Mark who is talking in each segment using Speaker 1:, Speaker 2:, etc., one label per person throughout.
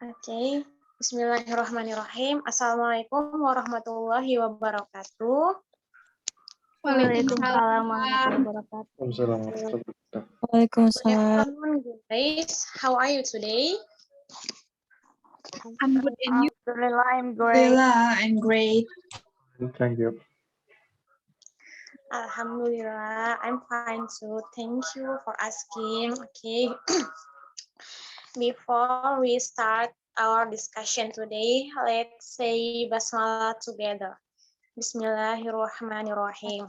Speaker 1: Okay. Bismillahirrahmanirrahim. Assalamualaikum warahmatullahi wabarakatuh.
Speaker 2: Waalaikumsalam warahmatullahi wabarakatuh.
Speaker 3: Waalaikumsalam.
Speaker 1: Guys, how are you today?
Speaker 2: I'm good, and you?
Speaker 1: Alhamdulillah, I'm great.
Speaker 3: I'm great.
Speaker 4: Thank you.
Speaker 1: Alhamdulillah, I'm fine too. Thank you for asking. Okay. Before we start our discussion today, let's say basmalah together. Bismillahirrahmanirrahim.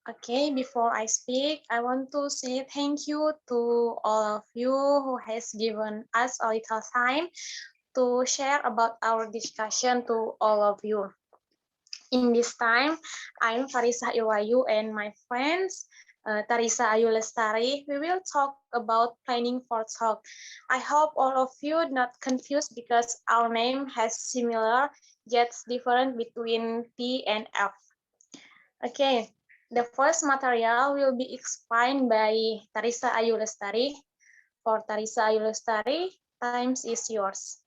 Speaker 1: Okay, before I speak, I want to say thank you to all of you who has given us a little time to share about our discussion to all of you. In this time, I'm Farisa Iwayu and my friends, Tarisa Ayu Lestari. We will talk about planning for talk. I hope all of you not confused because our name has similar yet different between P and F. Okay. The first material will be explained by Tarisa Ayu Lestari. For Tarisa Ayu Lestari, time is yours.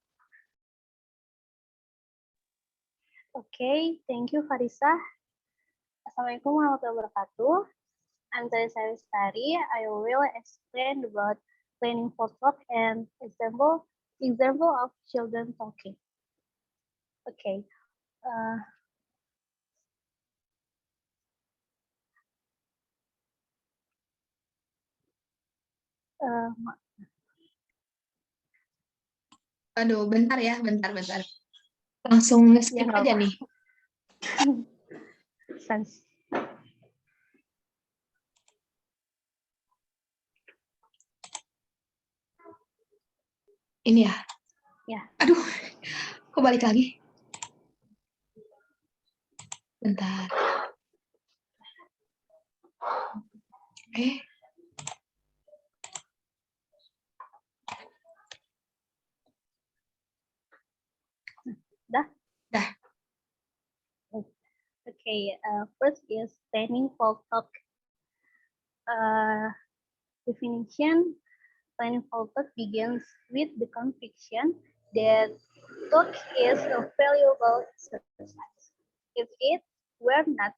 Speaker 2: Okay, thank you, Farisa. Assalamualaikum warahmatullahi wabarakatuh. I'm Tarisa Lestari. I will explain about planning for talk and example of children talking. Okay.
Speaker 3: Aduh, bentar ya, bentar. Langsung nge-skip
Speaker 2: Ya,
Speaker 3: aja nih.
Speaker 2: Sans.
Speaker 3: Ini ya?
Speaker 2: Ya.
Speaker 3: Aduh, kok balik lagi? Bentar.
Speaker 2: Dah?
Speaker 3: Dah.
Speaker 2: Okay, first is planning for talk. Definition, planning for talk begins with the conviction that talk is a valuable exercise. If it were not,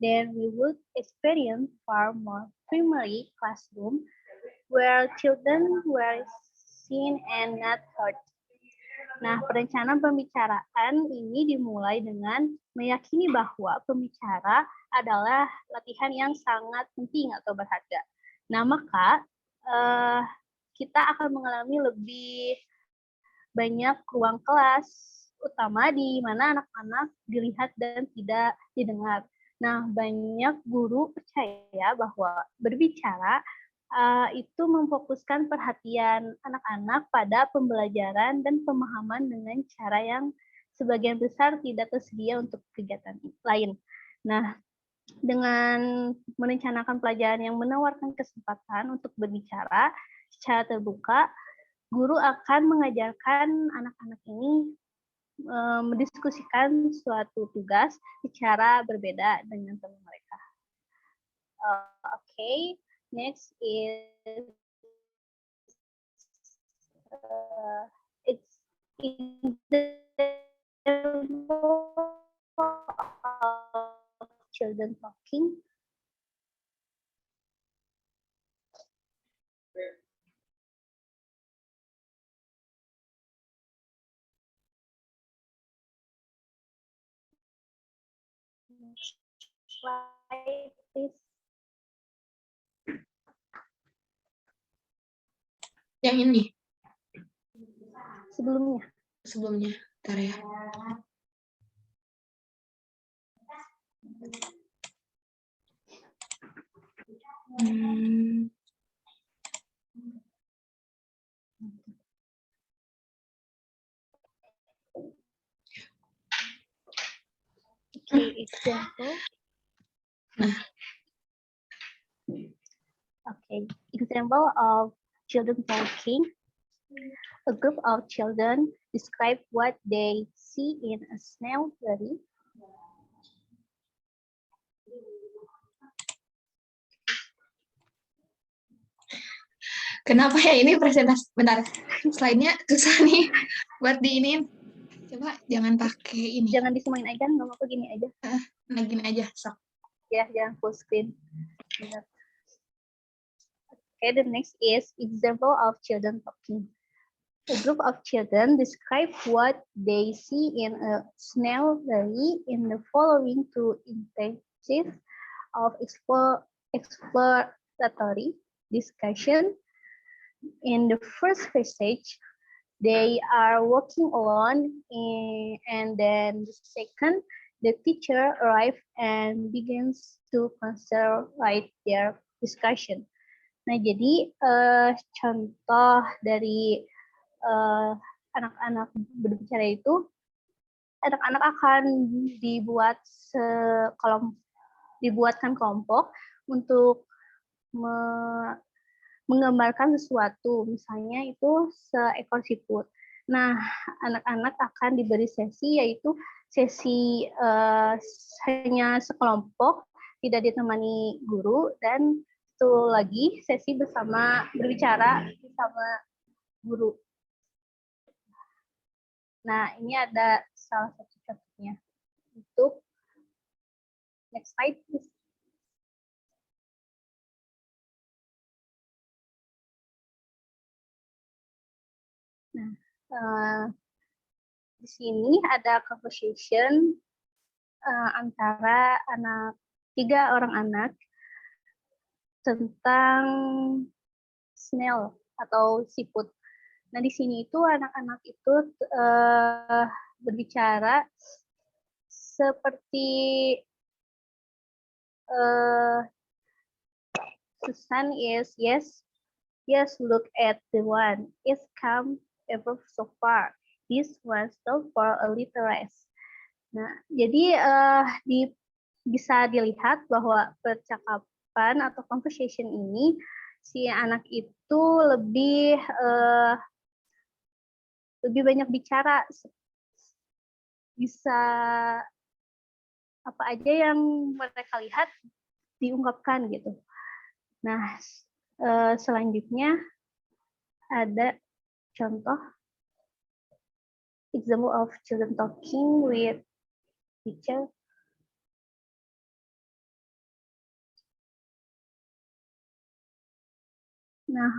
Speaker 2: then we would experience far more primary classroom where children were seen and not heard. Nah, perencanaan pembicaraan ini dimulai dengan meyakini bahwa pembicara adalah latihan yang sangat penting atau berharga. Nah, maka kita akan mengalami lebih banyak ruang kelas, utama di mana anak-anak dilihat dan tidak didengar. Nah, banyak guru percaya bahwa berbicara itu memfokuskan perhatian anak-anak pada pembelajaran dan pemahaman dengan cara yang sebagian besar tidak tersedia untuk kegiatan lain. Nah, dengan merencanakan pelajaran yang menawarkan kesempatan untuk berbicara secara terbuka, guru akan mengajarkan anak-anak ini mendiskusikan suatu tugas secara berbeda dengan teman mereka. Okay. Next is it's children talking. Slide, please.
Speaker 3: Yang ini?
Speaker 2: Sebelumnya.
Speaker 3: Bentar ya.
Speaker 2: Okay, example. Okay, example of children talking. A group of children describe what they see in a snail berry.
Speaker 3: Kenapa ya ini presentasi? Bentar, slide-nya susah nih buat diinin. Coba jangan pakai ini.
Speaker 2: Jangan disemuain aja, nggak apa-apa, gini aja.
Speaker 3: Nah, gini aja, sok.
Speaker 2: Ya, jangan full screen. Benar. Okay, the next is example of children talking. A group of children describe what they see in a snail berry in the following two instances of exploratory discussion. In the first passage, they are walking alone, and then the second, the teacher arrives and begins to consolidate their discussion. Nah, jadi contoh dari anak-anak berbicara itu, anak-anak akan dibuatkan kelompok untuk menggambarkan sesuatu, misalnya itu seekor siput. Nah, anak-anak akan diberi sesi, yaitu sesi hanya sekelompok, tidak ditemani guru, dan itu lagi sesi bersama berbicara bersama guru. Nah, ini ada salah satu contohnya. Untuk next slide, please. Nah, di sini ada conversation antara tiga orang anak tentang snail atau siput. Nah, di sini itu anak-anak itu berbicara seperti Susan is, yes, look at the one. It's come ever so far. This one stop for a little rest. Nah, jadi bisa dilihat bahwa percakapan atau conversation ini si anak itu lebih banyak bicara, bisa apa aja yang mereka lihat diungkapkan gitu. Nah, selanjutnya ada contoh example of children talking with teacher. Nah,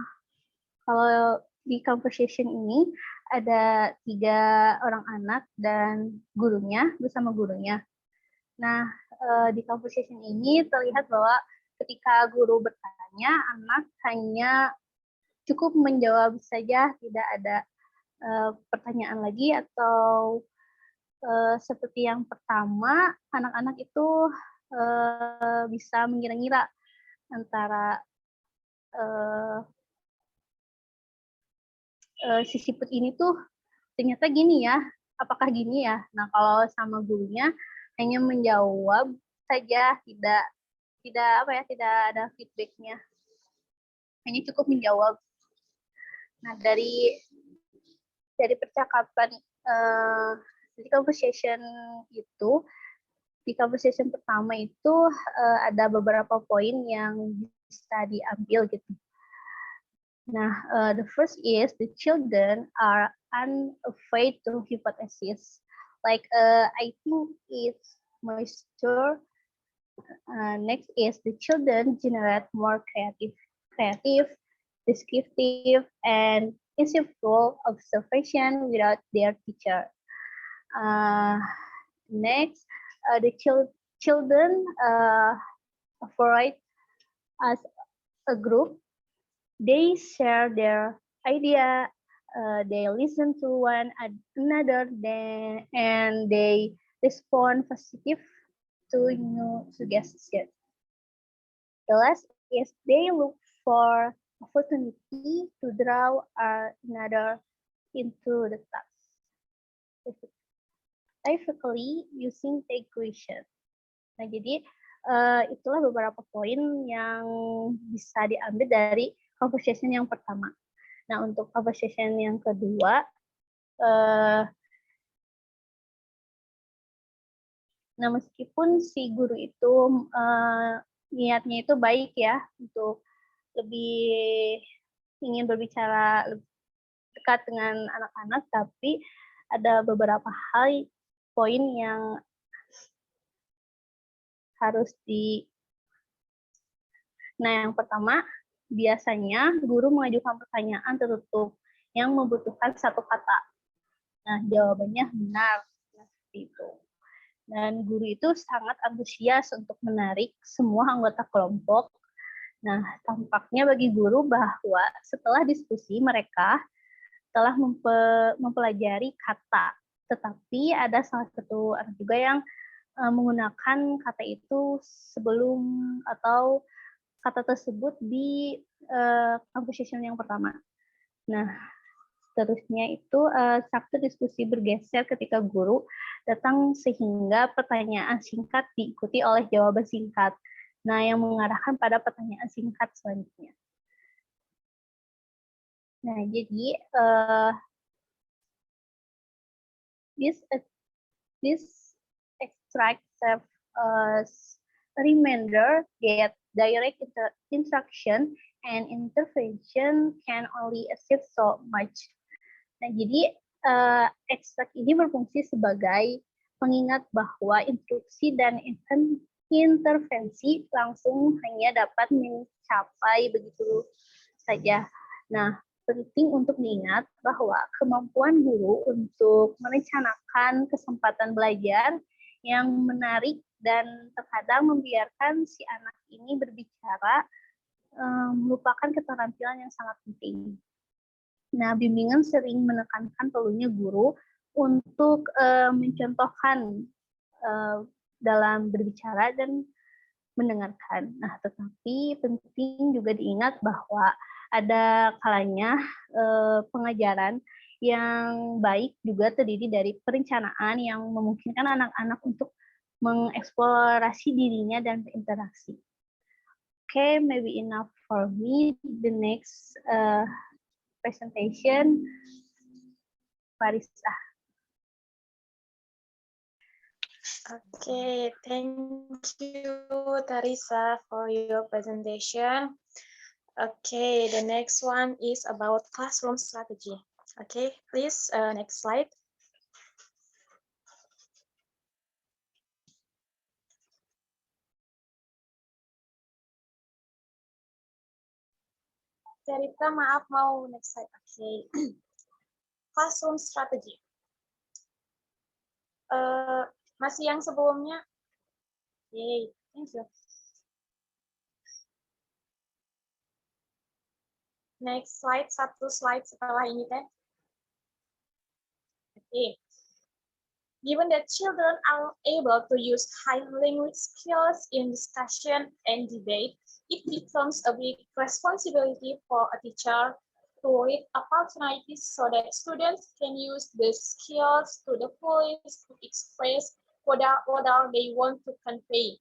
Speaker 2: kalau di conversation ini ada 3 orang anak dan gurunya bersama gurunya. Nah, di conversation ini terlihat bahwa ketika guru bertanya, anak hanya cukup menjawab saja, tidak ada pertanyaan lagi, atau seperti yang pertama, anak-anak itu bisa mengira-ngira antara si siput ini tuh ternyata gini ya, apakah gini ya. Nah, kalau sama gurunya hanya menjawab saja, tidak ada feedbacknya, hanya cukup menjawab. Nah, dari percakapan di conversation itu, di conversation pertama itu ada beberapa poin yang bisa diambil gitu. Nah, the first is the children are unafraid to hypothesis. Like, I think it's moisture. Next is the children generate more creative, descriptive, and insightful observation without their teacher. Next, the children operate as a group. They share their idea, they listen to one another, and they respond positive to new suggestions. The last is they look for opportunity to draw another into the task, typically using the equation. Nah, jadi itulah beberapa poin yang bisa diambil dari conversation yang pertama. Nah, untuk conversation yang kedua, nah meskipun si guru itu niatnya itu baik ya, untuk lebih ingin berbicara lebih dekat dengan anak-anak, tapi ada beberapa hal poin yang harus Nah, yang pertama, biasanya guru mengajukan pertanyaan tertutup yang membutuhkan satu kata. Nah, jawabannya benar. Nah, seperti itu. Dan guru itu sangat antusias untuk menarik semua anggota kelompok. Nah, tampaknya bagi guru bahwa setelah diskusi mereka telah mempelajari kata. Tetapi ada salah satu anak juga yang menggunakan kata itu sebelum atau kata tersebut di composition yang pertama. Nah, seterusnya itu struktur diskusi bergeser ketika guru datang sehingga pertanyaan singkat diikuti oleh jawaban singkat. Nah, yang mengarahkan pada pertanyaan singkat selanjutnya. Nah, jadi this extract serve as a reminder that direct instruction and intervention can only achieve so much. Nah, jadi ekstrak ini berfungsi sebagai pengingat bahwa instruksi dan intervensi langsung hanya dapat mencapai begitu saja. Nah, penting untuk diingat bahwa kemampuan guru untuk merencanakan kesempatan belajar yang menarik dan terkadang membiarkan si anak ini berbicara merupakan keterampilan yang sangat penting. Nah, bimbingan sering menekankan perlunya guru untuk mencontohkan dalam berbicara dan mendengarkan. Nah, tetapi penting juga diingat bahwa ada kalanya pengajaran yang baik juga terdiri dari perencanaan yang memungkinkan anak-anak untuk mengeksplorasi dirinya dan berinteraksi. Okay, maybe enough for me. The next presentation, Farisa.
Speaker 1: Okay, thank you, Teresa, for your presentation. Okay, the next one is about classroom strategy. Okay, please, next slide. Teresa, maaf, mau next slide. Okay. Classroom strategy. Masih yang sebelumnya? Okay, thank you. Next slide, satu slide setelah ini, Teh. Okay. Given that children are able to use high language skills in discussion and debate, it becomes a big responsibility for a teacher to read opportunities so that students can use the skills to the fullest to express what they want to convey.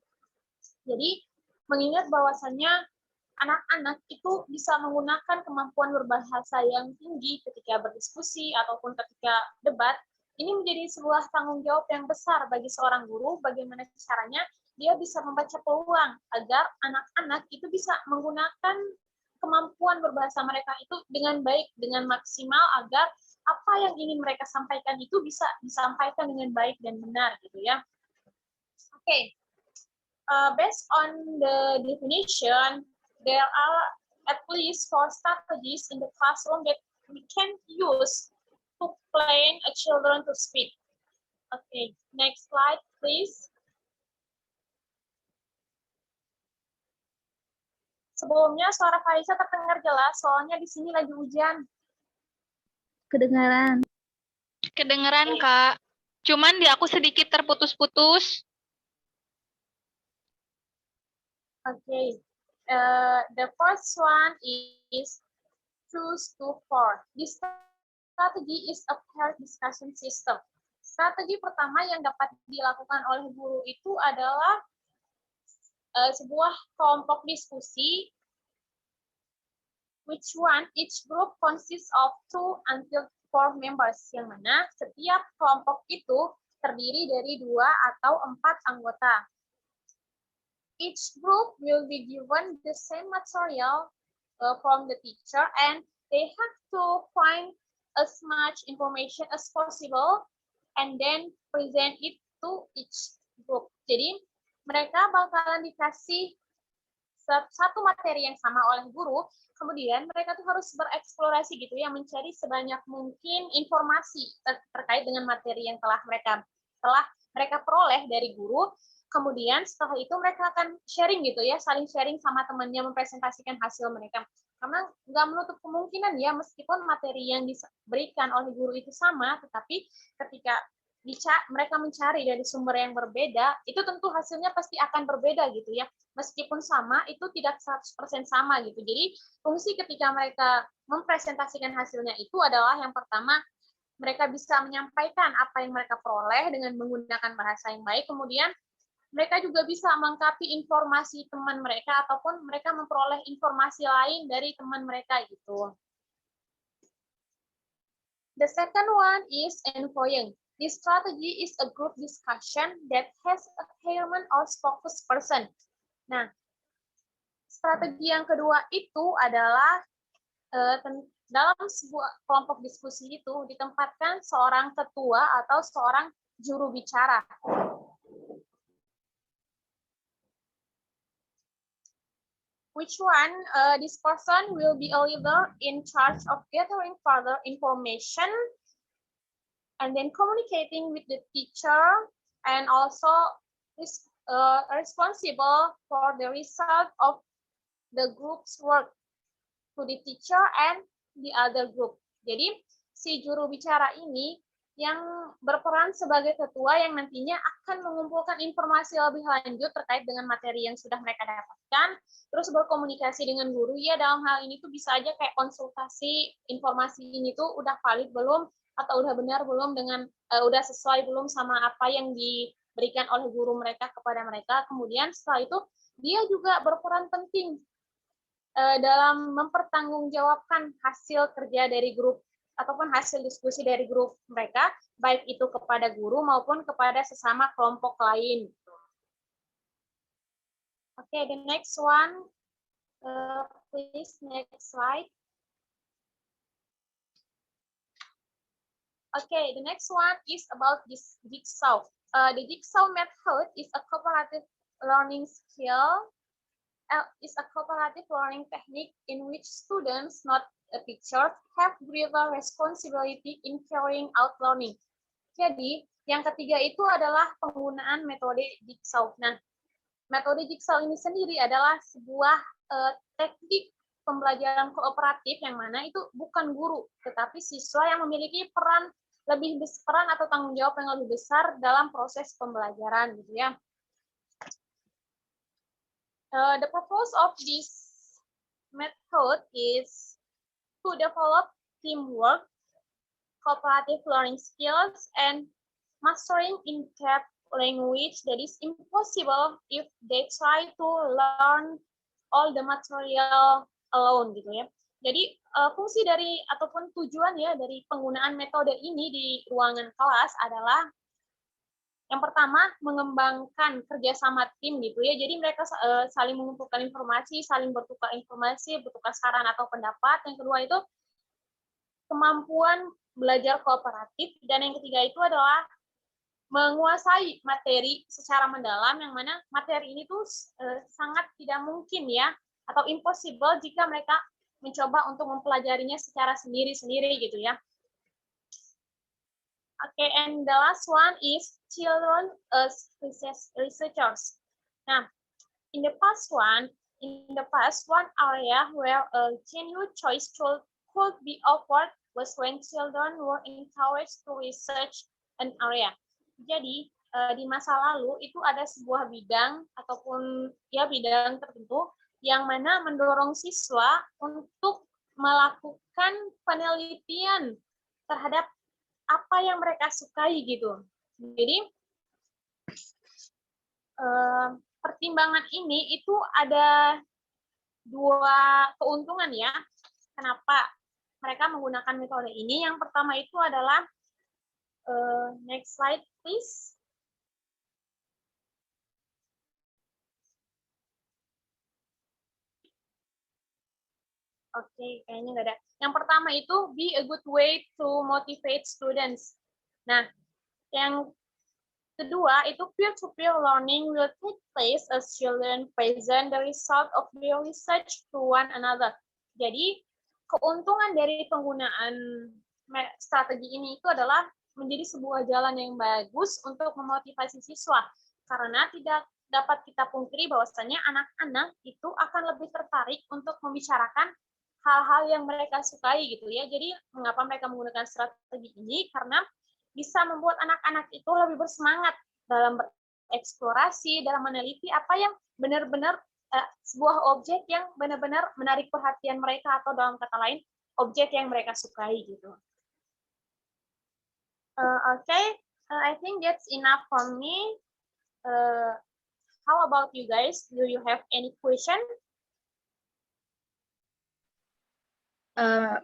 Speaker 1: Jadi, mengingat bahwasannya anak-anak itu bisa menggunakan kemampuan berbahasa yang tinggi ketika berdiskusi ataupun ketika debat, ini menjadi sebuah tanggung jawab yang besar bagi seorang guru, bagaimana caranya dia bisa membaca peluang agar anak-anak itu bisa menggunakan kemampuan berbahasa mereka itu dengan baik, dengan maksimal, agar apa yang ingin mereka sampaikan itu bisa disampaikan dengan baik dan benar, gitu ya. Okay. Based on the definition, there are at least 4 strategies in the classroom that we can use to train a children to speak. Okay, next slide, please. Sebelumnya suara Faisa terdengar jelas, soalnya di sini lagi hujan.
Speaker 2: Kedengaran.
Speaker 4: Kedengeran, Kak. Cuman di aku sedikit terputus-putus.
Speaker 1: Okay. The first one is choose to for. This strategy is a paired discussion system. Strategi pertama yang dapat dilakukan oleh guru itu adalah sebuah kelompok diskusi, which one each group consists of 2 until 4 members, yang mana setiap kelompok itu terdiri dari 2 atau 4 anggota. Each group will be given the same material from the teacher, and they have to find as much information as possible and then present it to each group. Jadi mereka bakalan dikasih satu materi yang sama oleh guru, kemudian mereka tuh harus bereksplorasi gitu ya, mencari sebanyak mungkin informasi terkait dengan materi yang telah mereka peroleh dari guru. Kemudian setelah itu mereka akan sharing gitu ya, saling sharing sama temannya, mempresentasikan hasil mereka. Karena nggak menutup kemungkinan ya, meskipun materi yang diberikan oleh guru itu sama, tetapi ketika mereka mencari dari sumber yang berbeda, itu tentu hasilnya pasti akan berbeda gitu ya. Meskipun sama, itu tidak 100% sama gitu. Jadi fungsi ketika mereka mempresentasikan hasilnya itu adalah yang pertama, mereka bisa menyampaikan apa yang mereka peroleh dengan menggunakan bahasa yang baik, kemudian mereka juga bisa melengkapi informasi teman mereka ataupun mereka memperoleh informasi lain dari teman mereka gitu. The second one is envoying. This strategy is a group discussion that has a chairman or spokesperson. Nah, strategi yang kedua itu adalah dalam sebuah kelompok diskusi itu ditempatkan seorang ketua atau seorang juru bicara. Which one? This person will be a leader in charge of gathering further information and then communicating with the teacher, and also is responsible for the result of the group's work to the teacher and the other group. Jadi si juru bicara ini yang berperan sebagai ketua yang nantinya akan mengumpulkan informasi lebih lanjut terkait dengan materi yang sudah mereka dapatkan, terus berkomunikasi dengan guru. Ya, dalam hal ini tuh bisa aja kayak konsultasi informasi ini tuh udah valid belum, atau udah benar belum dengan udah sesuai belum sama apa yang diberikan oleh guru mereka kepada mereka. Kemudian setelah itu dia juga berperan penting dalam mempertanggungjawabkan hasil kerja dari grup ataupun hasil diskusi dari grup mereka, baik itu kepada guru maupun kepada sesama kelompok lain. Okay, the next one, please, next slide. Okay, the next one is about this jigsaw. The jigsaw method is a cooperative learning skill. Is a cooperative learning technique in which students, not teachers, have greater responsibility in carrying out learning. Jadi, yang ketiga itu adalah penggunaan metode jigsaw. Nah, metode jigsaw ini sendiri adalah sebuah teknik pembelajaran kooperatif yang mana itu bukan guru, tetapi siswa yang memiliki peran atau tanggung jawab yang lebih besar dalam proses pembelajaran gitu ya. The purpose of this method is to develop teamwork, cooperative learning skills, and mastering in-depth language that is impossible if they try to learn all the material alone gitu ya. Jadi fungsi dari ataupun tujuan ya dari penggunaan metode ini di ruangan kelas adalah yang pertama mengembangkan kerjasama tim gitu ya. Jadi mereka saling mengumpulkan informasi, saling bertukar informasi, bertukar saran atau pendapat. Yang kedua itu kemampuan belajar kooperatif, dan yang ketiga itu adalah menguasai materi secara mendalam, yang mana materi ini tuh sangat tidak mungkin ya atau impossible jika mereka mencoba untuk mempelajarinya secara sendiri-sendiri gitu ya. Okay, and the last one is children as researchers. Now, in the past one area where a genuine choice could be offered was when children were encouraged to research an area. Jadi di masa lalu itu ada sebuah bidang ataupun ya bidang tertentu yang mana mendorong siswa untuk melakukan penelitian terhadap apa yang mereka sukai gitu. Jadi pertimbangan ini itu ada dua keuntungan ya. Kenapa mereka menggunakan metode ini? Yang pertama itu adalah next slide please. Oke, kayaknya nggak ada. Yang pertama itu be a good way to motivate students. Nah, yang kedua itu peer-to-peer learning will take place as children present the result of their research to one another. Jadi, keuntungan dari penggunaan strategi ini itu adalah menjadi sebuah jalan yang bagus untuk memotivasi siswa. Karena tidak dapat kita pungkiri bahwasanya anak-anak itu akan lebih tertarik untuk membicarakan hal-hal yang mereka sukai gitu ya. Jadi mengapa mereka menggunakan strategi ini? Karena bisa membuat anak-anak itu lebih bersemangat dalam bereksplorasi, dalam meneliti apa yang benar-benar sebuah objek yang benar-benar menarik perhatian mereka, atau dalam kata lain objek yang mereka sukai gitu. Okay, I think that's enough for me. How about you guys? Do you have any question?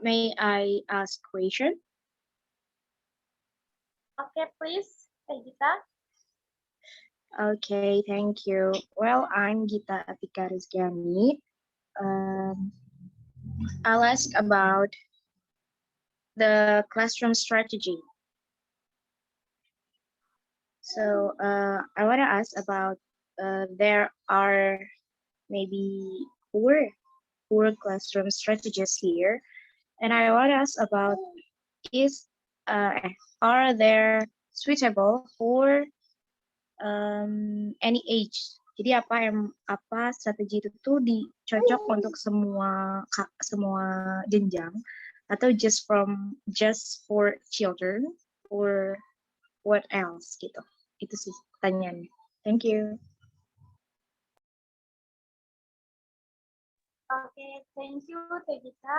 Speaker 5: May I ask question?
Speaker 1: Okay, please, Gita.
Speaker 5: Okay, thank you. Well, I'm Gita Atika Rizkyani. I'll ask about the classroom strategy. So I want to ask about there are maybe four classroom strategies here, and I want to ask about are there suitable for any age? Jadi apa strategi itu tuh cocok untuk semua jenjang, atau just for children, or what else gitu? Itu sih pertanyaannya. Thank you.
Speaker 1: Okay, thank you, Tegita,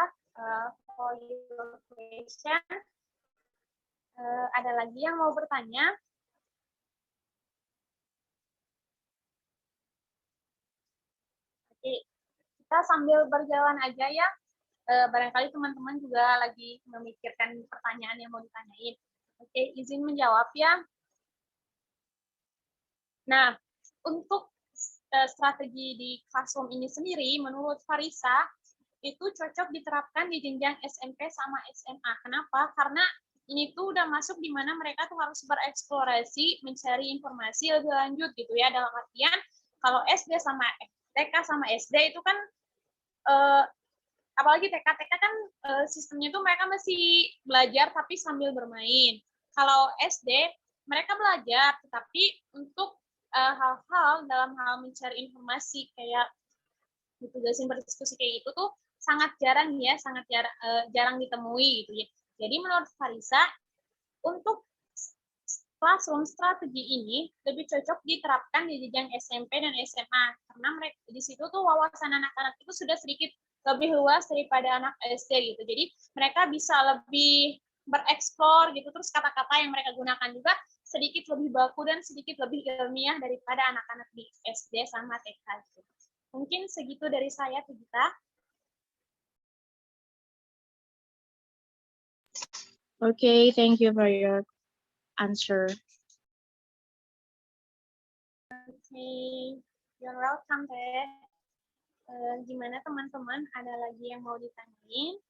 Speaker 1: for your question. Ada lagi yang mau bertanya? Oke, kita sambil berjalan aja ya. Barangkali teman-teman juga lagi memikirkan pertanyaan yang mau ditanyain. Oke, izin menjawab ya. Nah, untuk strategi di classroom ini sendiri, menurut Farisa, itu cocok diterapkan di jenjang SMP sama SMA. Kenapa? Karena ini tuh udah masuk di mana mereka tuh harus bereksplorasi, mencari informasi lebih lanjut gitu ya. Dalam artian, kalau SD sama TK sama SD itu kan, apalagi TK kan sistemnya tuh mereka masih belajar tapi sambil bermain. Kalau SD, mereka belajar, tetapi untuk hal-hal dalam hal mencari informasi kayak ditugasin berdiskusi kayak itu tuh sangat jarang ya, sangat jarang ditemui gitu ya. Jadi menurut Farisa, untuk classroom strategi ini lebih cocok diterapkan di jenjang SMP dan SMA, karena mereka di situ tuh wawasan anak-anak itu sudah sedikit lebih luas daripada anak SD gitu. Jadi mereka bisa lebih bereksplor gitu, terus kata-kata yang mereka gunakan juga sedikit lebih baku dan sedikit lebih ilmiah daripada anak-anak di SD sama TK. Mungkin segitu dari saya, Gita.
Speaker 5: Okay, thank you for your answer.
Speaker 1: Okay, you're welcome, Teh. Gimana teman-teman? Ada lagi yang mau ditanyain?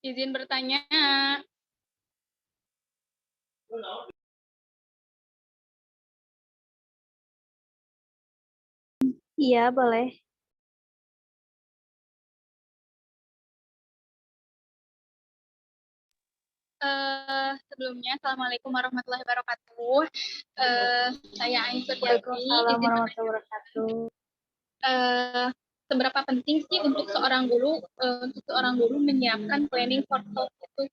Speaker 4: Izin bertanya.
Speaker 2: Iya, boleh.
Speaker 4: Sebelumnya, Assalamualaikum warahmatullahi wabarakatuh. Saya Ain Suryati.
Speaker 2: Waalaikumsalam
Speaker 4: Izin
Speaker 2: warahmatullahi wabarakatuh.
Speaker 4: seberapa penting sih untuk seorang guru menyiapkan planning for talk itu,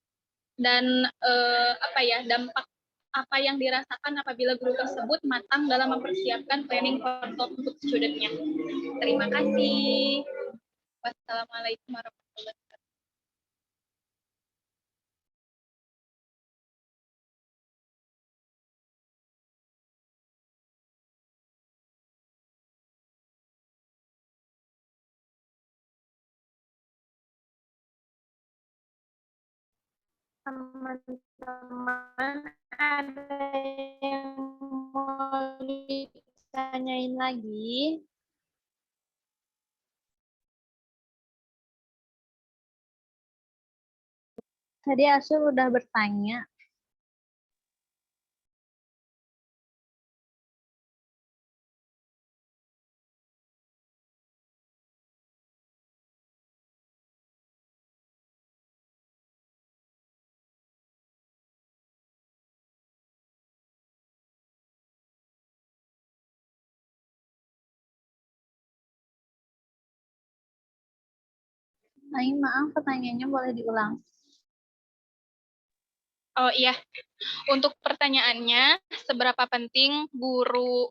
Speaker 4: dan apa ya, dampak apa yang dirasakan apabila guru tersebut matang dalam mempersiapkan planning for talk untuk student-nya. Terima kasih. Wassalamualaikum warahmatullahi wabarakatuh.
Speaker 1: Teman-teman ada yang mau ditanyain lagi?
Speaker 2: Tadi Asul udah bertanya. Ain, maaf pertanyaannya boleh diulang.
Speaker 4: Oh iya, untuk pertanyaannya, seberapa penting guru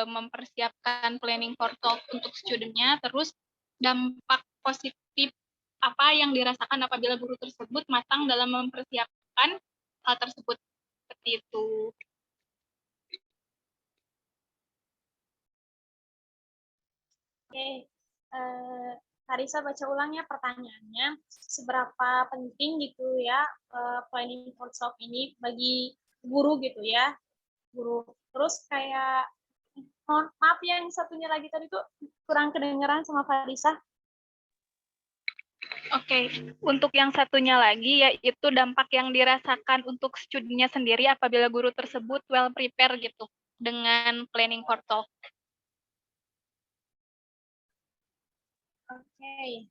Speaker 4: mempersiapkan planning for talk untuk student-nya, terus dampak positif apa yang dirasakan apabila guru tersebut matang dalam mempersiapkan hal tersebut, seperti itu.
Speaker 1: Oke, Karisa baca ulang ya pertanyaannya. Seberapa penting gitu ya planning for talk ini bagi guru gitu ya, guru. Terus kayak, mohon maaf ya, yang satunya lagi tadi tuh kurang kedengeran sama Farisa.
Speaker 4: Oke, untuk yang satunya lagi yaitu dampak yang dirasakan untuk student-nya sendiri apabila guru tersebut well prepare gitu dengan planning for talk.
Speaker 1: Oke.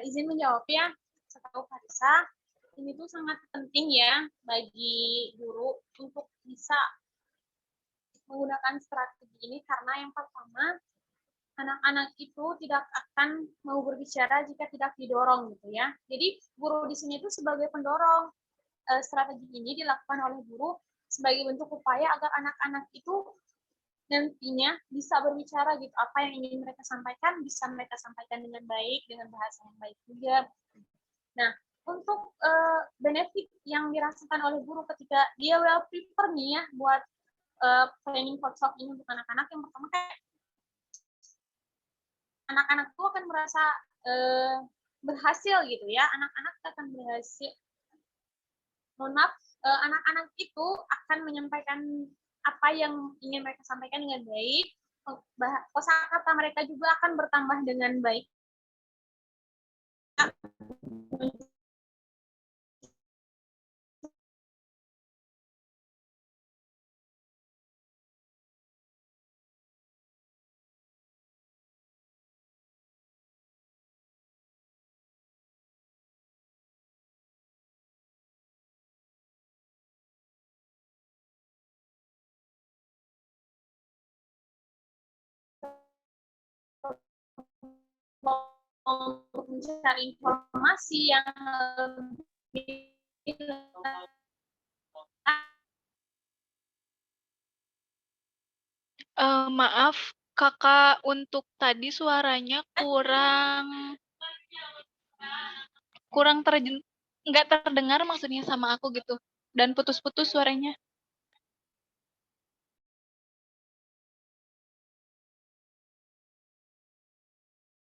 Speaker 1: Izin menjawab ya, setahu Farisa, ini tuh sangat penting ya bagi guru untuk bisa menggunakan strategi ini, karena yang pertama, anak-anak itu tidak akan mau berbicara jika tidak didorong gitu ya. Jadi guru di sini itu sebagai pendorong. Strategi ini dilakukan oleh guru sebagai bentuk upaya agar anak-anak itu nantinya bisa berbicara gitu, apa yang ingin mereka sampaikan bisa mereka sampaikan dengan baik, dengan bahasa yang baik juga. Nah, untuk benefit yang dirasakan oleh guru ketika dia well prepare nih ya buat planning for talk ini untuk anak-anak, yang pertama kayak anak-anak itu akan merasa berhasil gitu ya, anak-anak akan berhasil, mohon maaf, anak-anak itu akan menyampaikan apa yang ingin mereka sampaikan dengan baik, kosakata mereka juga akan bertambah dengan baik. Mencari informasi yang lebih
Speaker 4: Maaf, Kakak, untuk tadi suaranya kurang nggak terdengar maksudnya sama aku gitu, dan putus-putus suaranya.